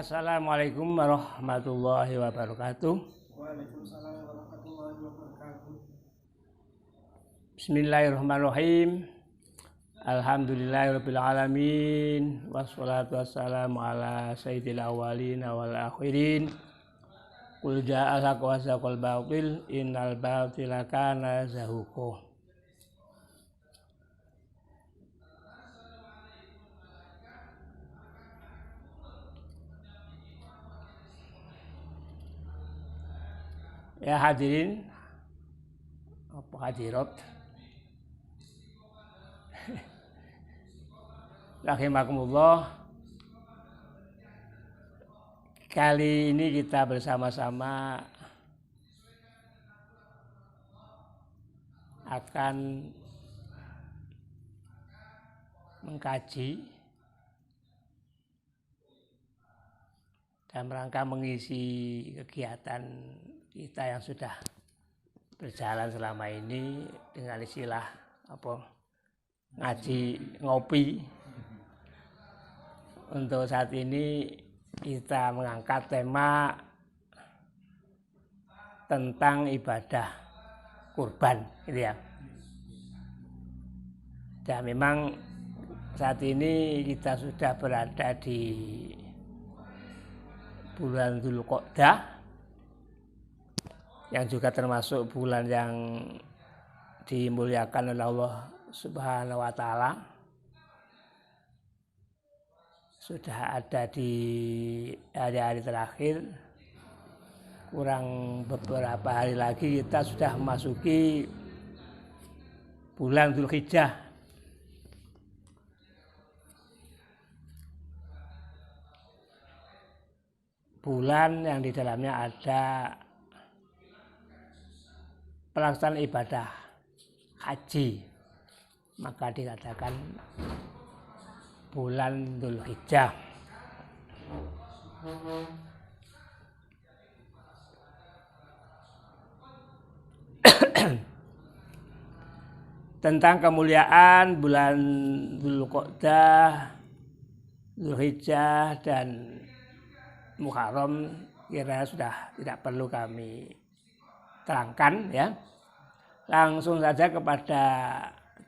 Assalamualaikum warahmatullahi wabarakatuh. Waalaikumsalam warahmatullahi wabarakatuh. Bismillahirrahmanirrahim. Alhamdulillahirabbil alamin. Wassalatu wassalamu ala sayyidil awwalin wal akhirin. Qul ja'al haqq wa zaqal batil innal batila kana zahuqa. Ya hadirin, apa hadirat? Rahimakumullah. Kali ini kita bersama-sama akan mengkaji dalam rangka mengisi kegiatan kita yang sudah berjalan selama ini dengan istilah ngaji ngopi. Untuk saat ini kita mengangkat tema tentang ibadah kurban, gitu ya. Dan memang saat ini kita sudah berada di bulan Dzulqa'dah, yang juga termasuk bulan yang dimuliakan oleh Allah Subhanahu wa Ta'ala. Sudah ada di hari-hari terakhir, kurang beberapa hari lagi kita sudah memasuki bulan Dzulhijjah. Bulan yang di dalamnya ada pelaksanaan ibadah haji, maka dikatakan bulan Dzulhijjah. Tentang kemuliaan bulan Dzulqa'dah, Dzulhijjah dan Muharram kira sudah tidak perlu kami terangkan, ya. Langsung saja kepada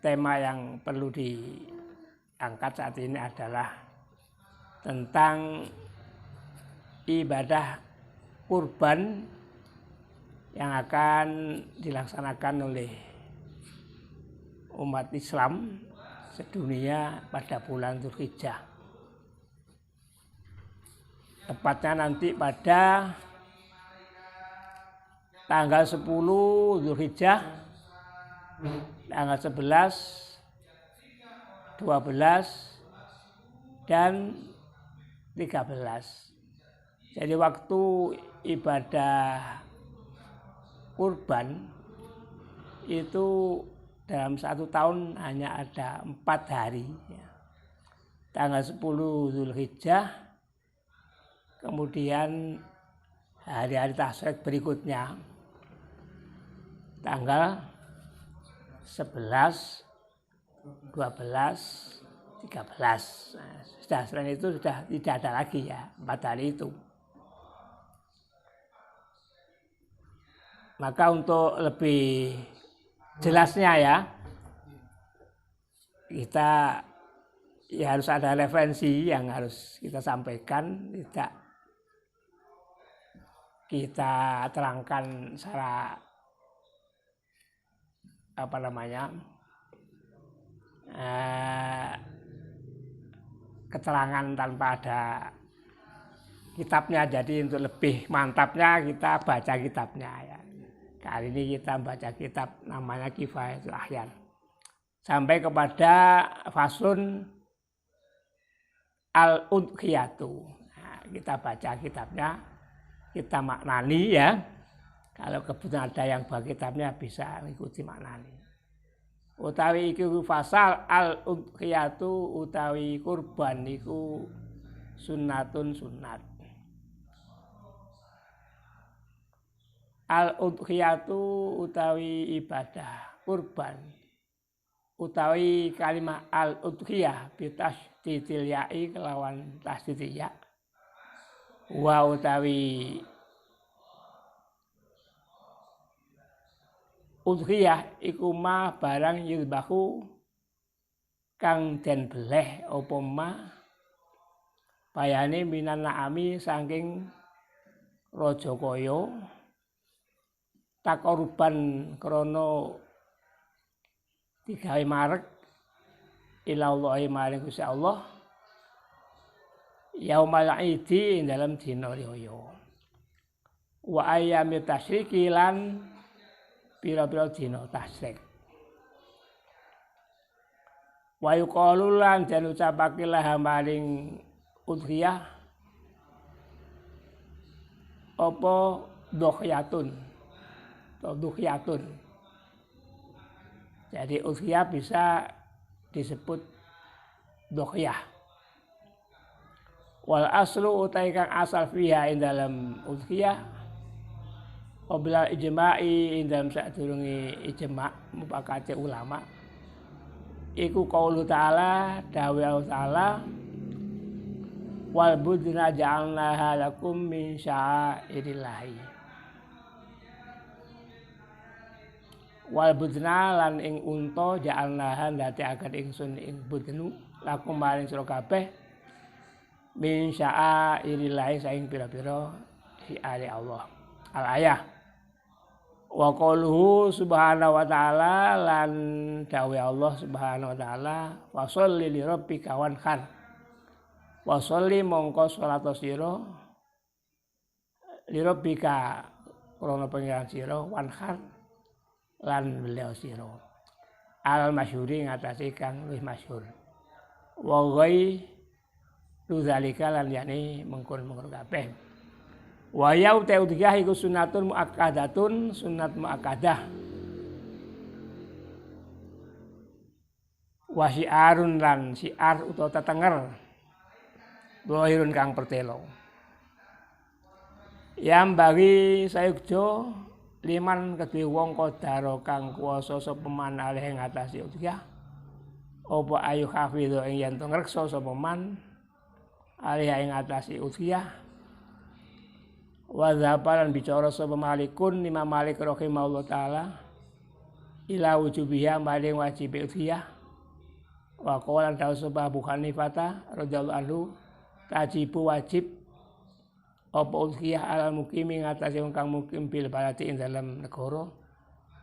tema yang perlu diangkat saat ini adalah tentang ibadah kurban yang akan dilaksanakan oleh umat Islam sedunia pada bulan Dzulhijjah. Tepatnya nanti pada tanggal 10 Dzulhijjah, tanggal 11, 12, dan 13. Jadi waktu ibadah kurban itu dalam satu tahun hanya ada 4 hari. Tanggal 10 Dzulhijjah, kemudian hari-hari tasyrik berikutnya, tanggal 11, 12, 13. Nah, sudah selain itu sudah tidak ada lagi, ya, 4 hari itu. Maka untuk lebih jelasnya, ya, kita harus ada referensi yang harus kita sampaikan, tidak kita terangkan secara keterangan tanpa ada kitabnya. Jadi untuk lebih mantapnya kita baca kitabnya, ya. Kali ini kita baca kitab namanya Kifayatul Ahyan sampai kepada faslun al-udhiyatu. Nah, kita baca kitabnya, kita maknani, ya. Kalau kebetulan ada yang bawa kitabnya bisa mengikuti maknani. Utawi iku fasal al-udhiyatu utawi kurban iku sunnatun sunnat. Al-udhiyatu utawi ibadah kurban, utawi kalimat al-udhiyah bitasdidil ya'i kelawan tasdidil ya'. wa utawi udhiyah iku ma barang yudbahu kang den beleh apa ma bayane minan naami saking raja kaya takoruban krana digawe marek ilallahi maring Gusti Allah yaumal idi ing dalam dina raya wa ayyamit tasyriki lan pira-pira dina tasyrik wa yuqalu lan den ucapake lah maring udhiyah apa dhuhyatun atau dhuhyatun. Jadi udhiyah bisa disebut dhuhyah. Wal aslu utai kang asal fiha ing dalam udhiyah qabla ijma'i ing dalam sadurunge ijma' mupakate ulama iku qaulu ta'ala dawe Allah ta'ala wal budna ja'alnaha lakum min sya'irillahi wal budna lan ing unta ja'alnaha ndadekaken ingsun ing budnu lakum maring sira kabeh min sya'irillahi saing pira-pira syiare Allah al ayah wa qauluhu subhanahu wa ta'ala lan dawe Allah subhanahu wa ta'ala wa sholli li rabbika wanhar wa sholli mongko salat sira li rabbika krana pangeran sira wanhar lan beliau sira al masyhuri ngatasi kang luwih masyhur wa ghai dzalika lan yani mengkon-mengkon kabeh wa ya udhiyah iku sunnatun muakkadatun sunnat muakkadah wa syiarun lan syiar utawa tetenger dhahirun kang pertelo yang bagi sayukjo liman kedue wong kodaro kang kuwasa sapa man alih ngatasi udhiyah apa ayu hafidho ing yen to ngreksa sapa man alih ing ngatasi udhiyah wa zapalan bicara sapa malikun Imam Malik rahimahullah taala ila wujubiha maring wajib udhiyah wa qalan dawu sapa Abu Hanifah radhiyallahu anhu tajibu wajib apa udhiyah al mukimi ngatasi wong kang mukim bil balati ing dalam negara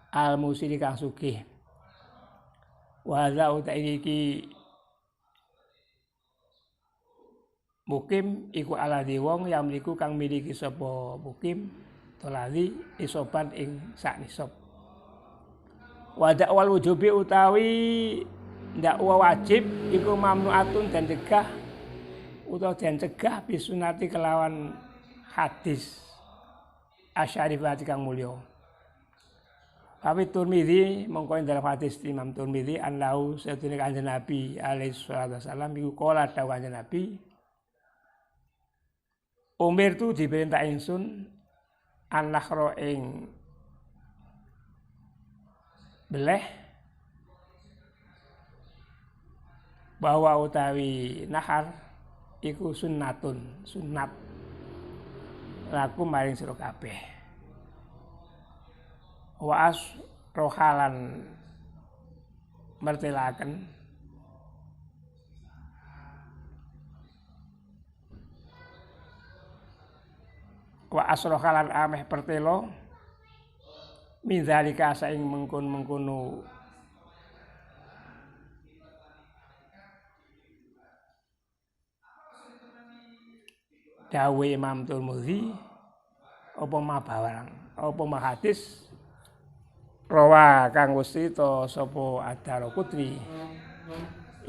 al musiri kang sugih wa za utaiki mukim iku aladi wong yang miliku kang miliki sapa mukim tolali isoban ing sak nisab wa da'wal wujubi utawi dakwa wajib iku mamnuatun dan cegah utawa den cegah bisunati kelawan hadis asyarifati kang mulya Tapi Tirmidzi mongko ing dalam hadis Imam Tirmidzi annahu satune Kanjeng Nabi alaihi wasallam iku kala dawuh Kanjeng Nabi Umir tu diperintah ingsun an-nakhra ing beleh bahwa utawi nahar iku sunnatun sunnat laku maring sira kabeh wa as rohalan mertelaken wa asrohalan ameh pertelo min zalika saing mengkon-mengkono dawe Imam Tirmidzi apa mabawarang apa mahadis rawa kang wusita sapa Ad-Daraqutni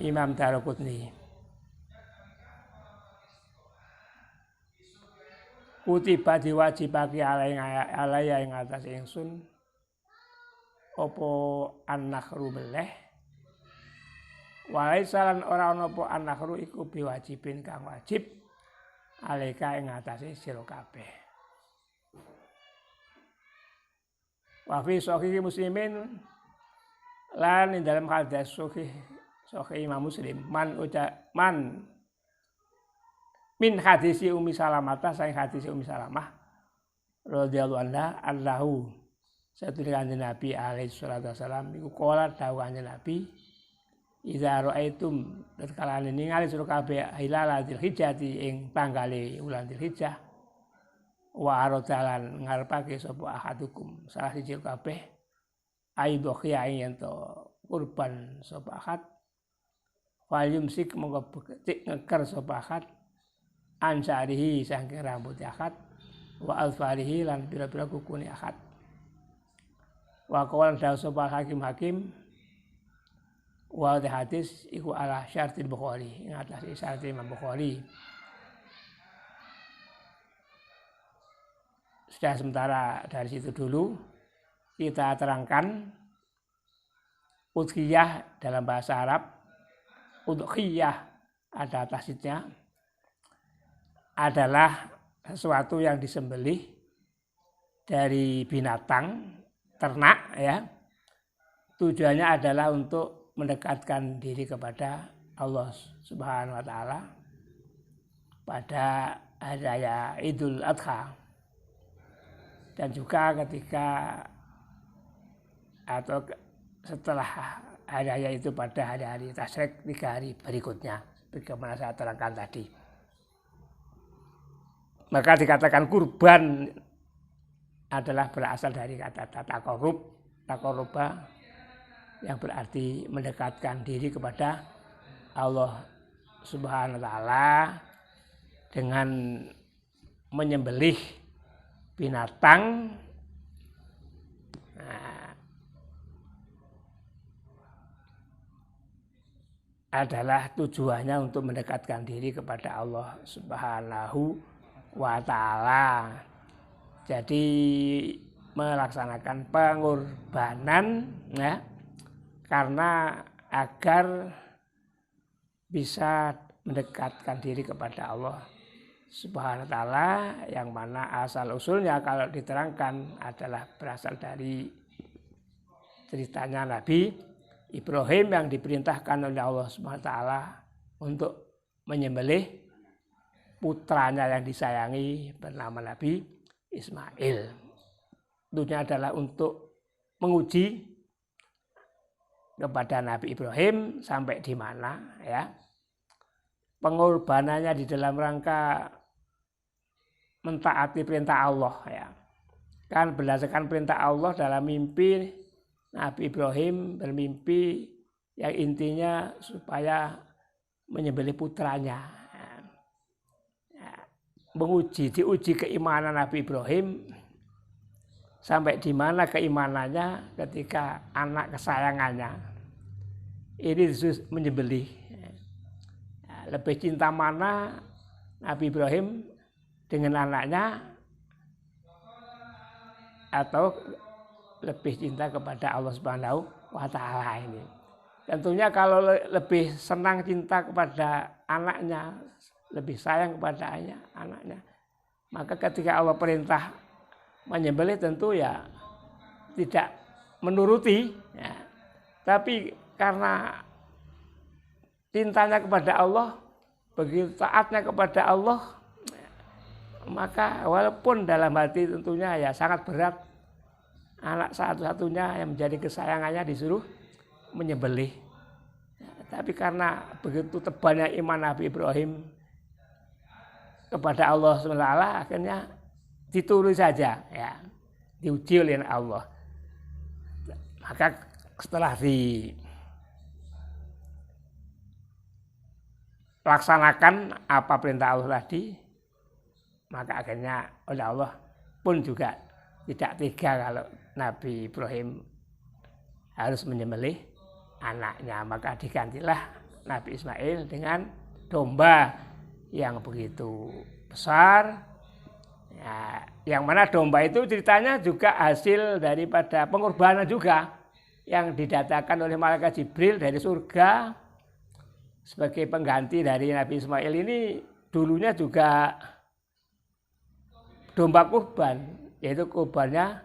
Imam Daraqutni kutiba diwajibake alaya ing atas ingsun apa an-nakhru beleh walaisalan ora ana apa an-nakhru iku biwajibin kang wajib alaika ing atase sira kabeh wa fi sahih muslimin lan ing dalam hadis sahih Imam Muslim man min hadisi Ummi Salamah saing hadisi Ummi Salamah radhiyallahu anha Allahu satune kanjeng Nabi alaihi salatu wasalam iku kala dawuh kanjeng Nabi iza ra'aitum tatkala ningali sira kabeh hilal Dzulhijjah ing tanggale wulan Dzulhijjah wa aradalan ngarepake sapa ahadukum salah siji kabeh aido khiya yen to kurban sapa ahad fal yumsik monggo becik ngeker sapa ahad ansarihi saking rambut akad wa alfarihi lan pira-pira kukune akad wa qawan dawu sapa hakim wa hadis iku ala syartil Bukhari ing atas syarat Imam Bukhari. Sudah sementara dari situ dulu kita terangkan udhiyah dalam bahasa Arab. Udhiyah ada tasdidnya adalah sesuatu yang disembelih dari binatang ternak ya. Tujuannya adalah untuk mendekatkan diri kepada Allah Subhanahu wa taala pada hari raya Idul Adha. Dan juga ketika atau setelah hari raya itu pada hari-hari tasyrik 3 hari berikutnya bagaimana saya terangkan tadi. Maka dikatakan kurban adalah berasal dari kata takoruba yang berarti mendekatkan diri kepada Allah Subhanahu wa taala dengan menyembelih binatang adalah tujuannya untuk mendekatkan diri kepada Allah Subhanahu wa ta'ala. Jadi melaksanakan pengorbanan ya, karena agar bisa mendekatkan diri kepada Allah Subhanahu wa ta'ala, yang mana asal usulnya kalau diterangkan adalah berasal dari ceritanya Nabi Ibrahim yang diperintahkan oleh Allah Subhanahu wa ta'ala untuk menyembelih putranya yang disayangi bernama Nabi Ismail. Tentunya adalah untuk menguji kepada Nabi Ibrahim sampai di mana ya pengorbanannya di dalam rangka mentaati perintah Allah ya. Kan berdasarkan perintah Allah dalam mimpi Nabi Ibrahim bermimpi yang intinya supaya menyembelih putranya. Diuji keimanan Nabi Ibrahim sampai di mana keimanannya ketika anak kesayangannya ini menyembelih. Lebih cinta mana Nabi Ibrahim dengan anaknya atau lebih cinta kepada Allah Subhanahu wa taala ini. Tentunya kalau lebih senang cinta kepada anaknya, lebih sayang kepada anaknya, maka ketika Allah perintah menyembelih tentu ya tidak menuruti ya. Tapi karena cintanya kepada Allah, begitu taatnya kepada Allah, maka walaupun dalam hati tentunya ya sangat berat, anak satu-satunya yang menjadi kesayangannya disuruh menyembelih. Tapi karena begitu tebalnya iman Nabi Ibrahim kepada Allah SWT, akhirnya dituruti saja ya, diuji oleh Allah. Maka setelah dilaksanakan apa perintah Allah tadi, maka akhirnya oleh Allah pun juga tidak tega kalau Nabi Ibrahim harus menyembelih anaknya, maka digantilah Nabi Ismail dengan domba yang begitu besar ya, yang mana domba itu ceritanya juga hasil daripada pengorbanan juga yang didatangkan oleh malaikat Jibril dari surga sebagai pengganti dari Nabi Ismail. Ini dulunya juga domba kurban, yaitu kurbannya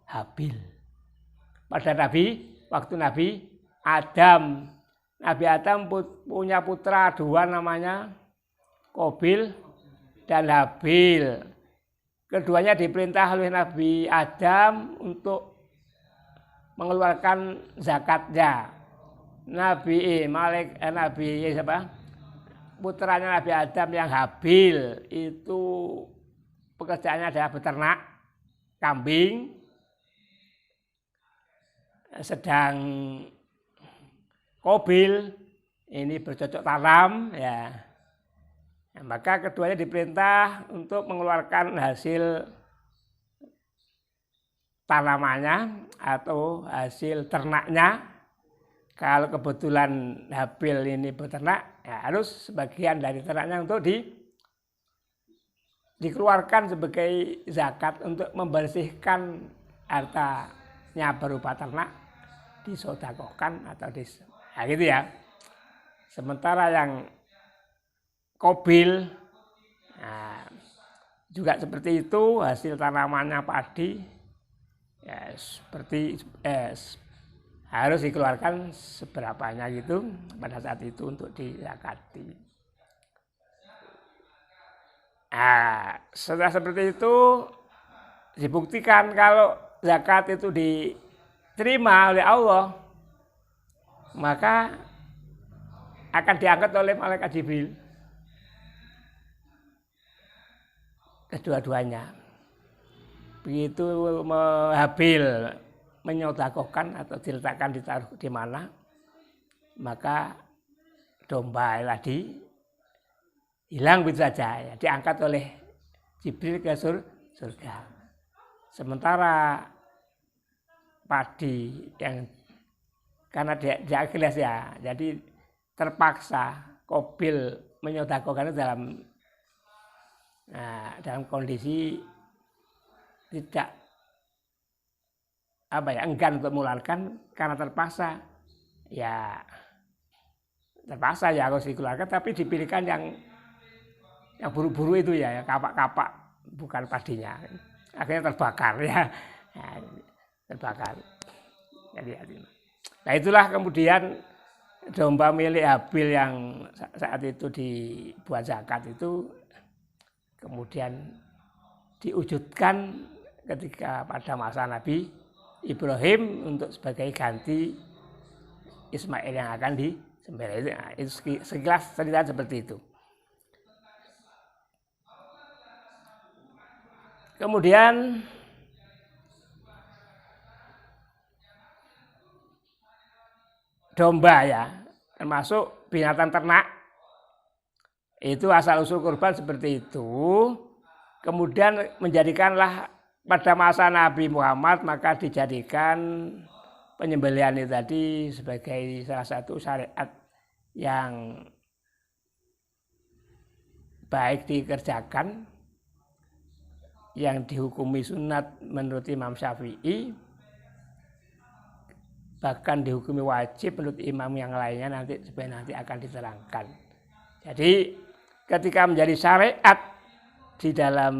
Habil pada waktu Nabi Adam. Nabi Adam punya putra 2 namanya Qabil dan Habil. Keduanya diperintah oleh Nabi Adam untuk mengeluarkan zakatnya. Nabi siapa? Putranya Nabi Adam yang Habil itu pekerjaannya adalah beternak kambing. Sedang Qabil ini bercocok tanam ya. Nah, maka keduanya diperintah untuk mengeluarkan hasil tanamannya atau hasil ternaknya. Kalau kebetulan Habil ini beternak, ya harus sebagian dari ternaknya untuk dikeluarkan sebagai zakat untuk membersihkan hartanya berupa ternak, disodakohkan atau nah gitu ya. Sementara yang Qabil nah, juga seperti itu, hasil tanamannya padi ya seperti harus dikeluarkan seberapanya gitu pada saat itu untuk dizakati. Nah, setelah seperti itu dibuktikan kalau zakat itu diterima oleh Allah, maka akan diangkat oleh malaikat Jibril. Kedua-duanya. Begitu Habil menyodakohkan atau diletakkan ditaruh di mana, maka domba tadi hilang begitu saja, ya, diangkat oleh Jibril ke surga. Sementara padi yang karena dia ikhlas ya, jadi terpaksa Qabil menyodakohkan dalam kondisi tidak enggan untuk mengeluarkan karena terpaksa ya harus dikeluarkan, tapi dipilihkan yang buru-buru itu ya kapak-kapak bukan padinya, akhirnya terbakar ya, terbakar. Jadi nah itulah kemudian domba milik Habil yang saat itu dibuat zakat itu kemudian diwujudkan ketika pada masa Nabi Ibrahim untuk sebagai ganti Ismail yang akan disembelih. Nah, itu sekilas cerita seperti itu. Kemudian domba ya, termasuk binatang ternak, itu asal usul kurban seperti itu. Kemudian menjadikanlah pada masa Nabi Muhammad, maka dijadikan penyembelihan itu tadi sebagai salah satu syariat yang baik dikerjakan, yang dihukumi sunat menurut Imam Syafi'i, bahkan dihukumi wajib menurut imam yang lainnya nanti akan diterangkan. Jadi ketika menjadi syariat di dalam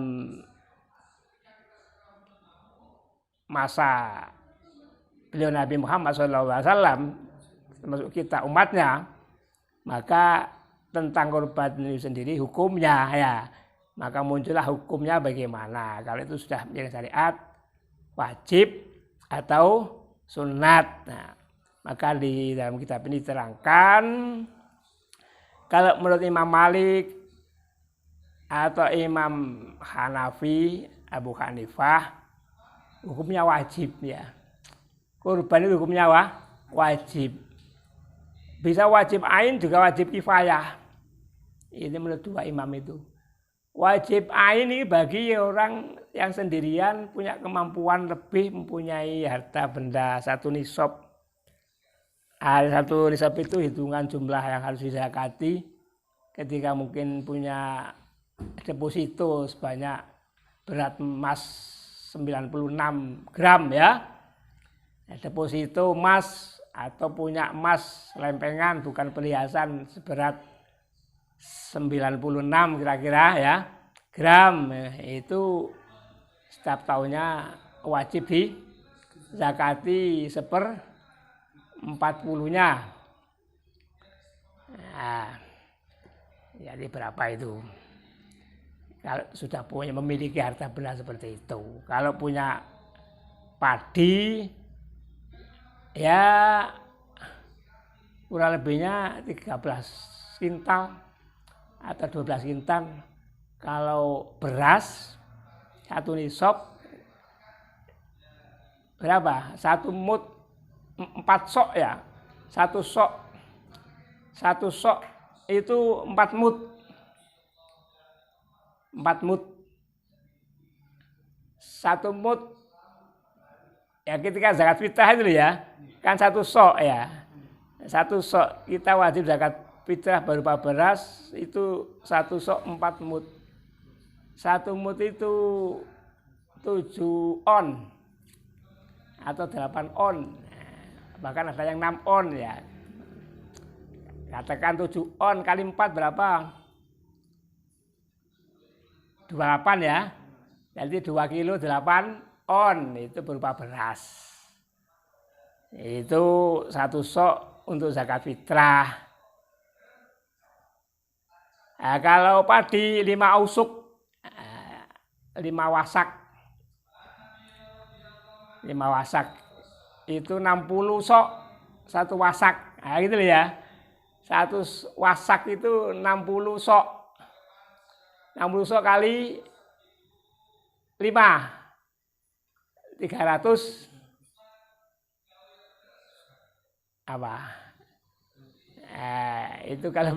masa beliau Nabi Muhammad SAW, termasuk kita umatnya, maka tentang kurban itu sendiri hukumnya ya, maka muncullah hukumnya bagaimana. Kalau itu sudah menjadi syariat, wajib atau sunat. Nah, maka di dalam kitab ini diterangkan kalau menurut Imam Malik atau Imam Hanafi, Abu Hanifah, hukumnya wajib ya. Kurban itu hukumnya wajib. Bisa wajib ain juga wajib kifayah. Ini menurut dua imam itu. Wajib ain ini bagi orang yang sendirian punya kemampuan lebih, mempunyai harta benda satu nisab. Satu nisab itu hitungan jumlah yang harus dizakati. Ketika mungkin punya deposito sebanyak berat emas 96 gram ya. Deposito emas atau punya emas lempengan bukan perhiasan seberat 96 kira-kira ya gram, itu setiap tahunnya wajib dizakati 1/40-nya. Nah, jadi berapa itu? Kalau sudah memiliki harta benda seperti itu. Kalau punya padi, ya kurang lebihnya 13 kintal atau 12 kintal. Kalau beras, 1 nisab, berapa? 1 mut 4 sok ya. 1 sok itu 4 mut. 4 mut. 1 mut ya ketika zakat fitrah itu ya, kan 1 sok ya. 1 sok kita wajib zakat fitrah berupa beras itu 1 sok 4 mut. 1 mut itu 7 on atau 8 on. Bahkan ada yang 6 on ya. Katakan 7 on kali 4 berapa? 28 ya. Jadi 2 kilo 8 on itu berupa beras. Itu 1 sok untuk zakat fitrah. Nah, kalau padi 5 ausuk, 5 wasak. 5 wasak itu 60 sok 1 wasak. Nah, gitu ya. 1 wasak itu 60 sok. 60 sok kali 5. 300 apa? Itu kalau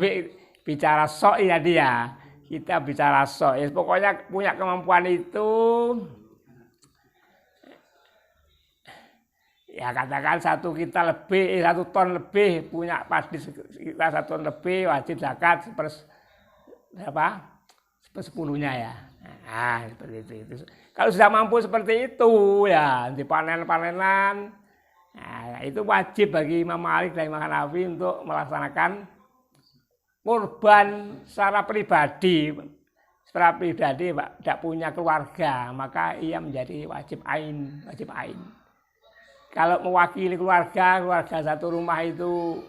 bicara sok ya dia. Kita bicara sok. Ya, pokoknya punya kemampuan itu. Ya katakan 1 kintal lebih, 1 ton lebih, punya padi sekitar 1 ton lebih, wajib zakat sepersepuluhnya ya. Nah, seperti itu. Kalau sudah mampu seperti itu ya, dipanen-panenan, nah, itu wajib bagi Imam Malik dan Imam Hanafi untuk melaksanakan kurban secara pribadi. Secara pribadi tidak punya keluarga, maka ia menjadi wajib ain. Kalau mewakili keluarga satu rumah itu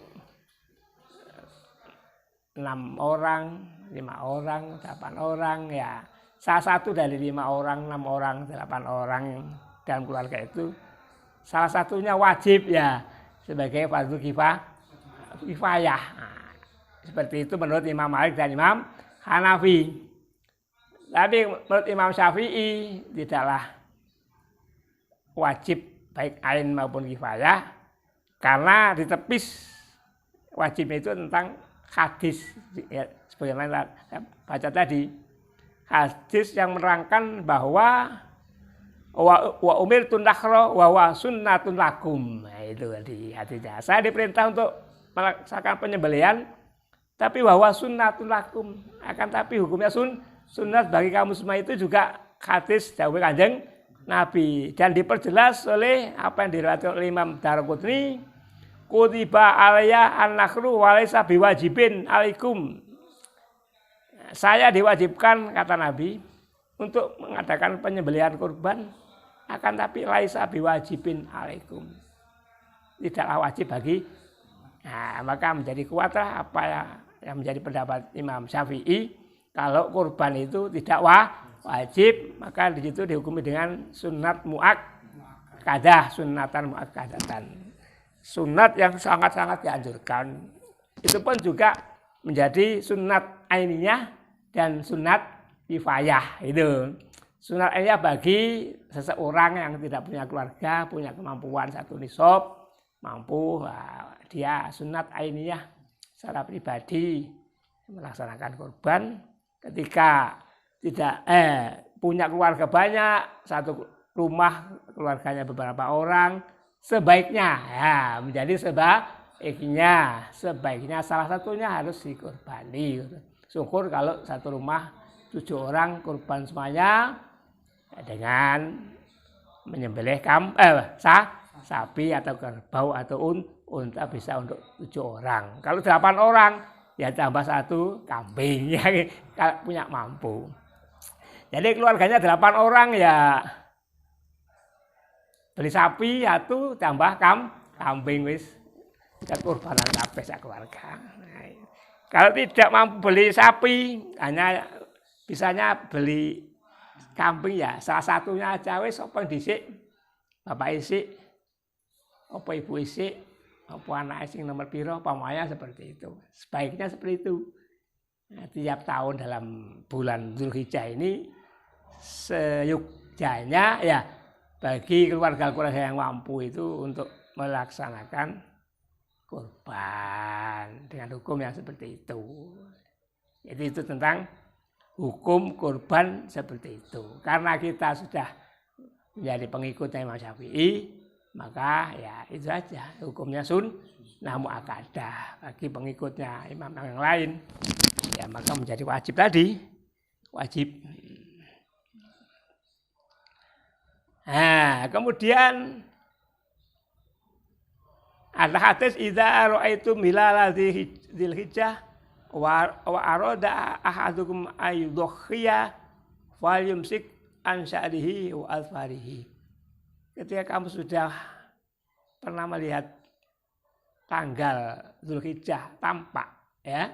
6 orang, 5 orang, 8 orang ya. Salah satu dari 5 orang, 6 orang, 8 orang dalam keluarga itu salah satunya wajib ya sebagai fardu kifayah. Nah, seperti itu menurut Imam Malik dan Imam Hanafi. Tapi menurut Imam Syafi'i tidaklah wajib baik ain maupun kifayah karena ditepis wajibnya itu tentang hadis ya, sebagaimana baca tadi, hadis yang menerangkan bahwa wa umirtu nakhra wa sunnatun lakum. Nah, itu di hadisnya. Saya diperintah untuk melaksanakan penyembelihan tapi bahwa sunnatun lakum, akan tapi hukumnya sunnat bagi kamu semua. Itu juga hadis dawuh Kanjeng Nabi dan diperjelas oleh apa yang diriwayatkan oleh Imam Daraqutni, kutiba alayya an-nakhru wa laysa biwajibin alaikum. Saya diwajibkan, kata Nabi, untuk mengadakan penyembelihan kurban, akan tapi laisa biwajibin alaikum. Tidaklah wajib bagi. Nah, maka menjadi kuatlah apa yang menjadi pendapat Imam Syafi'i, kalau kurban itu tidak wajib, maka di situ dihukumi dengan sunat muakkadah, sunatan muakkadatan. Sunat yang sangat-sangat dianjurkan. Itu pun juga menjadi sunat ainiyah dan sunat kifayah. Itu sunat ainiyah bagi seseorang yang tidak punya keluarga, punya kemampuan 1 nisab, mampu, dia sunat ainiyah secara pribadi melaksanakan kurban. Ketika tidak punya keluarga banyak, 1 rumah keluarganya beberapa orang, sebaiknya ya menjadi sebaiknya salah satunya harus dikurbani. Syukur kalau 1 rumah 7 orang kurban semuanya dengan menyembelih sapi atau kerbau atau unta bisa untuk 7 orang. Kalau 8 orang ya tambah 1 kambing ya, kalau punya mampu. Jadi keluarganya 8 orang ya beli sapi 1 tambah kambing wis kurbanan kabeh sak keluarga. Nah, kalau tidak mampu beli sapi hanya Bisanya beli kambing ya salah satunya aja wis apa dhisik. Bapak isik, apa ibu isik, apa anak sing nomor piro, pamaya seperti itu. Sebaiknya seperti itu. Nah, tiap tahun dalam bulan Dzulhijjah ini seyogjanya ya bagi keluarga-keluarga yang mampu itu untuk melaksanakan kurban dengan hukum yang seperti itu. Jadi itu tentang hukum kurban seperti itu. Karena kita sudah menjadi pengikutnya Imam Syafi'i, maka ya itu saja hukumnya sunnah muakkadah. Bagi pengikutnya imam yang lain ya maka menjadi wajib tadi, wajib. Nah, kemudian ada hadis idza ra'aitum hilala dzilhijjah wa arada ahadukum ayyudhiya falyumsik an sya'rihi wa alfarihi. Ketika kamu sudah pernah melihat tanggal Dzulhijjah tampak ya,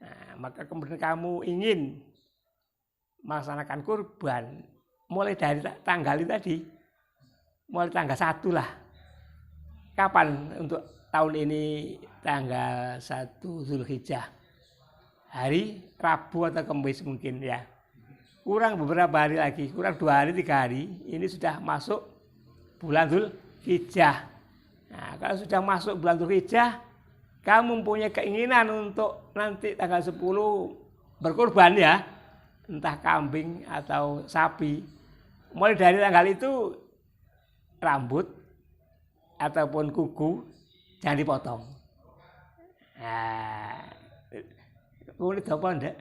nah, maka kemudian kamu ingin melaksanakan kurban mulai dari tanggal itu tadi, mulai tanggal 1 lah. Kapan untuk tahun ini tanggal 1 Dzulhijjah? Hari Rabu atau Kamis mungkin ya. Kurang beberapa hari lagi, kurang 2 hari 3 hari, ini sudah masuk bulan Dzulhijjah. Nah, kalau sudah masuk bulan Dzulhijjah, kamu mempunyai keinginan untuk nanti tanggal 10 berkurban ya, entah kambing atau sapi. Mulai dari tanggal itu rambut ataupun kuku jangan dipotong. Nah, kulit apa ndak?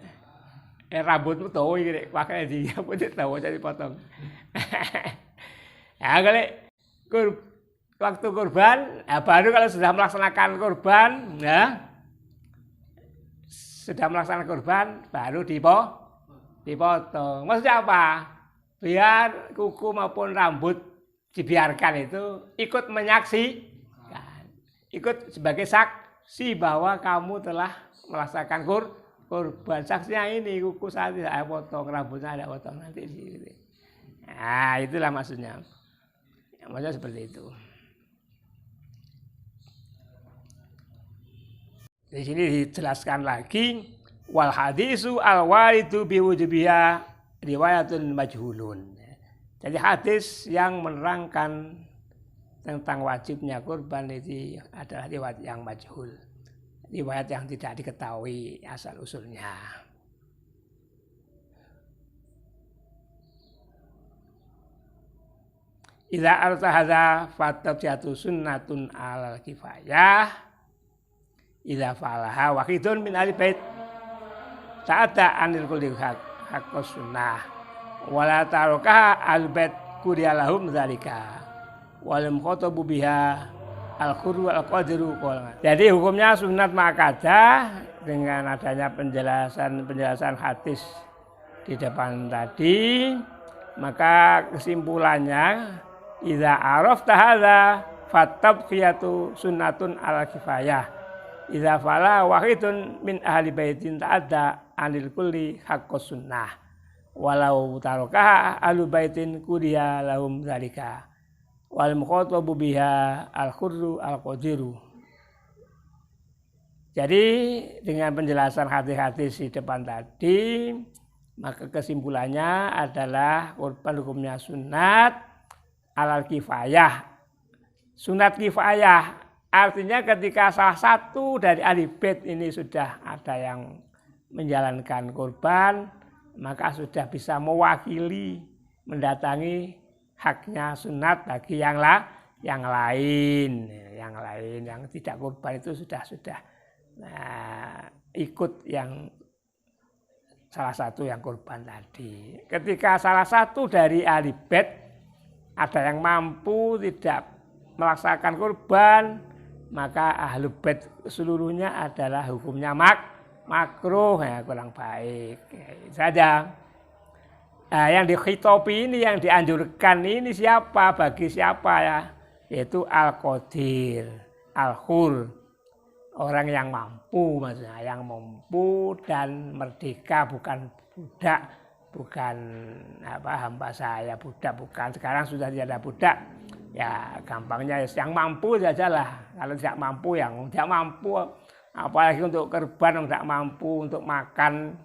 Rambutmu tahu iki pakai di apa tahu jadi potong. Ya kalau waktu kurban, ya baru kalau sudah melaksanakan kurban, ya sudah melaksanakan kurban baru dipotong. Maksudnya apa? Biar kuku maupun rambut dibiarkan itu ikut menyaksikan, ikut sebagai saksi bahwa kamu telah melaksanakan kurban. Saksinya ini kuku saya tidak ada potong, rambutnya ada potong nanti di sini. Nah, itulah maksudnya. Maksudnya seperti itu. Di sini dijelaskan lagi wal hadisu al waridu biwujubiha riwayatun majhulun. Jadi hadis yang menerangkan tentang wajibnya kurban itu adalah riwayat yang majhul. Riwayat yang tidak diketahui asal usulnya. Idza arta hadza fatabiyatu sunnatun alal kifayah. Idza fa'alaha wahidun min ahli bait ta'ata anil kulli haqqus sunnah. Wala taraka al bait kuriyalahum dzalika. Wal mukhatabu biha al-khuru al-qadiru. Jadi hukumnya sunat muakkadah dengan adanya penjelasan hadis di depan tadi, maka kesimpulannya idza arafta hadza fatabqiyatu sunnatun ala kifayah. Idza fala wahidun min ahli baitin ta'adda anil kulli haqqus sunnah. Walau taraka ahli baitin kuriya lahum dzalika. Wal mukhatabu biha al-khurru al-qadiru. Jadi dengan penjelasan hadis-hadis di depan tadi, maka kesimpulannya adalah kurban hukumnya sunat alal kifayah. Sunat kifayah artinya ketika salah satu dari ahli bait ini sudah ada yang menjalankan kurban, maka sudah bisa mewakili mendatangi haknya sunat bagi yang lain yang tidak kurban itu sudah ikut yang salah satu yang kurban tadi. Ketika salah satu dari ahli bait ada yang mampu tidak melaksanakan kurban, maka ahli bait seluruhnya adalah hukumnya makruh ya, kurang baik saja. Nah, yang dikhitobi ini, yang dianjurkan ini bagi siapa ya? Yaitu al-qadir, al-khur. orang yang mampu, maksudnya yang mampu dan merdeka, bukan budak, bukan hamba saya budak, bukan. Sekarang sudah tidak ada budak, ya gampangnya yang mampu sajalah. Kalau tidak mampu, yang tidak mampu, apalagi untuk korban yang tidak mampu untuk makan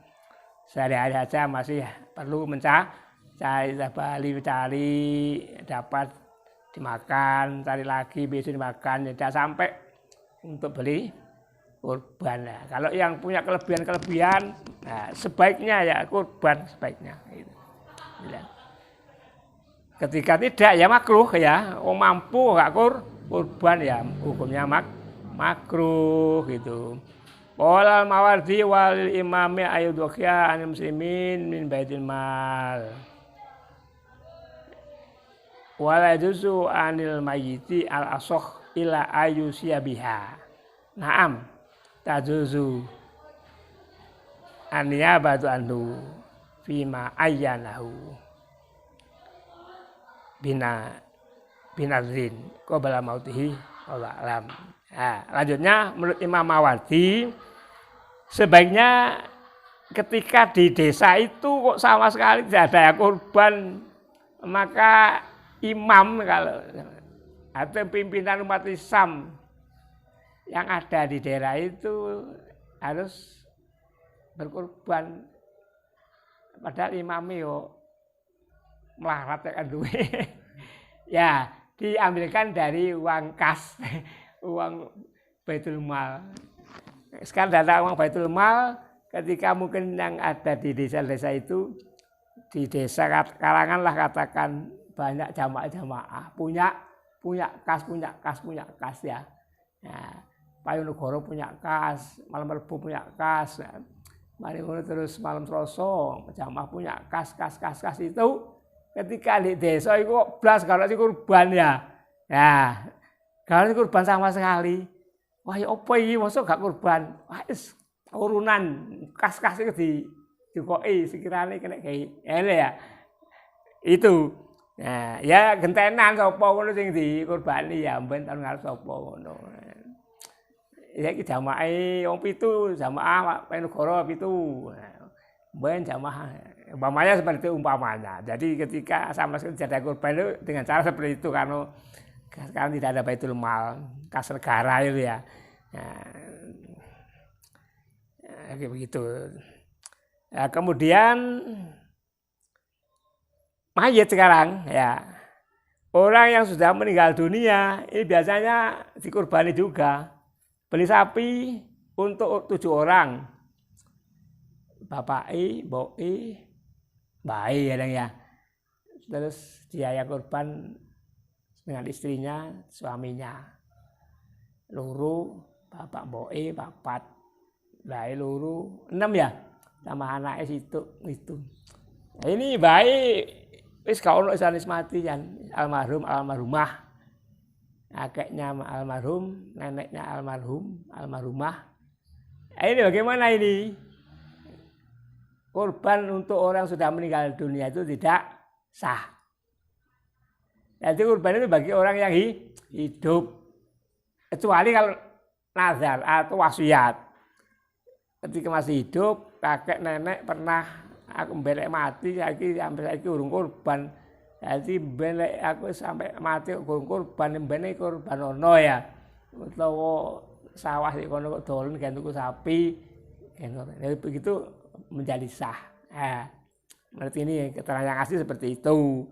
sehari-hari saja masih perlu mencari dapat dimakan, cari lagi bisa dimakan, tidak sampai untuk beli kurban. Nah, kalau yang punya kelebihan, nah, sebaiknya ya kurban sebaiknya. Gitu. Ketika tidak ya makruh ya, mampu nggak kurban ya hukumnya makruh gitu. Qala Mawardi wal imami ayudhya anil muslimin min baitil mal. Wala juzu anil mayyiti al asokh ila ayusya biha. Naam tajuzu aniyabatu anhu fima ayyanahu binazrin qabla mautihi wallahu alam. Nah, lanjutnya menurut Imam Mawardi sebaiknya ketika di desa itu kok sama sekali tidak ada kurban, maka imam kalau atau pimpinan umat Islam yang ada di daerah itu harus berkurban. Padahal imamnya yo melarat ya kan duwe. Ya, diambilkan dari uang kas, uang Baitul Mal. Sekarang data uang Baitul Mal ketika mungkin yang ada di desa-desa itu, di desa karanganlah katakan banyak jamaah punya kas ya. Nah, Payunegoro punya kas, Malam Rebo punya kas, mari terus Malam Selasa jamaah punya kas itu. Ketika di desa itu blas kalau si kurban ya. Nah, kalau kurban sama sekali. Wah, ya apa iki mosok gak kurban? Wah, urunan kas-kas itu dikoki sekiranya kena kayak ele ya. Itu. Nah, ya gentenan sapa ngono sing dikurbani ya mben tahun ngarep sapa ngono. Ya iki jamaah wong 7, jamaah Payunegoro 7. Mben jamaah umpamanya seperti itu umpamanya. Jadi ketika sama sekali tidak ada kurban itu dengan cara seperti itu karena sekarang tidak ada Baitul Mal, kas negara itu ya. Nah, kayak begitu. Nah, kemudian mayit sekarang ya, orang yang sudah meninggal dunia ini biasanya dikurbani juga. Beli sapi untuk 7 orang, bapak mbok bayi kadang ya. Terus dia yang kurban dengan istrinya, suaminya. Luru, bapak mbok papat, bayi luru 6 ya, sama anaknya situ itu. Nah, ini bayi wis gak ono sanis mati kan, almarhumah. Kakeknya almarhum, neneknya almarhumah. Nah, ini bagaimana ini? Kurban untuk orang sudah meninggal dunia itu tidak sah. Jadi kurban itu bagi orang yang hidup. Kecuali kalau nazar atau wasiat. Ketika masih hidup, kakek nenek pernah aku mbelek mati, sampai saiki urung kurban. Jadi mbelek aku sampai mati urung kurban, mbene kurban ono ya. Utawa sawah di kono kok dolen kan tuku sapi. Jadi begitu menjadi sah. Menurut ini keterangan yang asli seperti itu.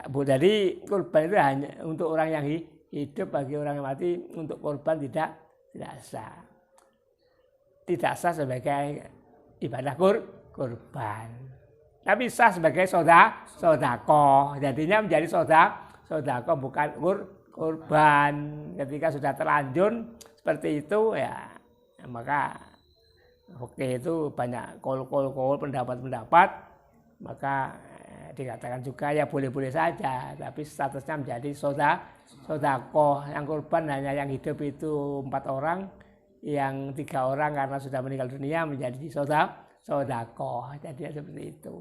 Jadi kurban itu hanya untuk orang yang hidup, bagi orang yang mati untuk kurban tidak sah. Tidak sah sebagai ibadah kurban. Tapi sah sebagai sodako. Jadinya menjadi sodako bukan kurban. Ketika sudah terlanjur seperti itu ya maka oke, itu banyak kol pendapat. Maka dikatakan juga ya boleh-boleh saja. Tapi statusnya menjadi sodako. Yang kurban hanya yang hidup itu 4 orang. Yang 3 orang karena sudah meninggal dunia menjadi sodako. Jadi seperti itu.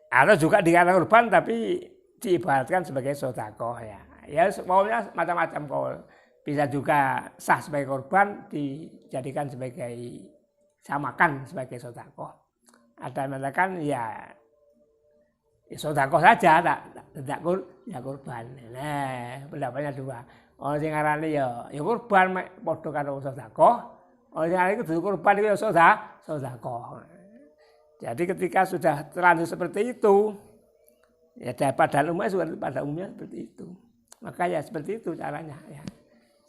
Atau juga dikatakan kurban tapi diibaratkan sebagai sodako ya. Ya maunya macam-macam kol. bisa juga sah sebagai korban dijadikan sebagai samakan sebagai sedekah. Ada yang mengatakan ya sedekah saja tidak korban. Nah, pendapatnya dua. Orang sing ngarani ya korban padha karo sedekah. Orang sing ngarani kudu korban iku ya sedekah. Jadi ketika sudah terlanjur seperti itu, ya pada umumnya seperti itu. Maka ya seperti itu caranya ya.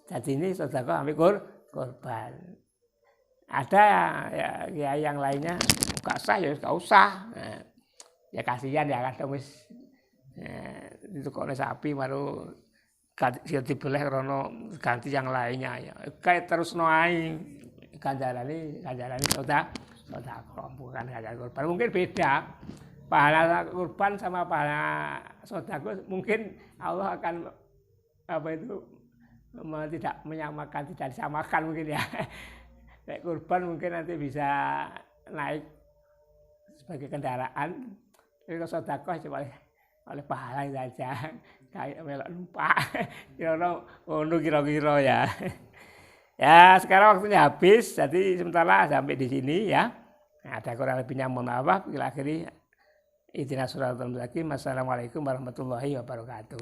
Jadi ini sedekah ambil korban. Ada ya yang lainnya enggak sah ya enggak usah. Nah, ya kasihan ya kadang wis itu kok sapi baru ganti dibeleh rono ganti yang lainnya ya. Kayak terus noai ganjarane sedekah bukan ganjaran korban. Mungkin beda. Pahala korban sama pahala sedekah mungkin Allah akan tidak menyamakan, tidak disamakan mungkin ya. Kayak korban mungkin nanti bisa naik sebagai kendaraan. Tapi kalau sedekah cuma oleh pahala saja. Kayak melok numpak. Kira-kira ya. Ya sekarang waktunya habis. Jadi sementara sampai di sini ya. Nah, ada kurang lebihnya mohon maaf. Kita akhiri. Ihdinas siratal mustaqim. Assalamualaikum warahmatullahi wabarakatuh.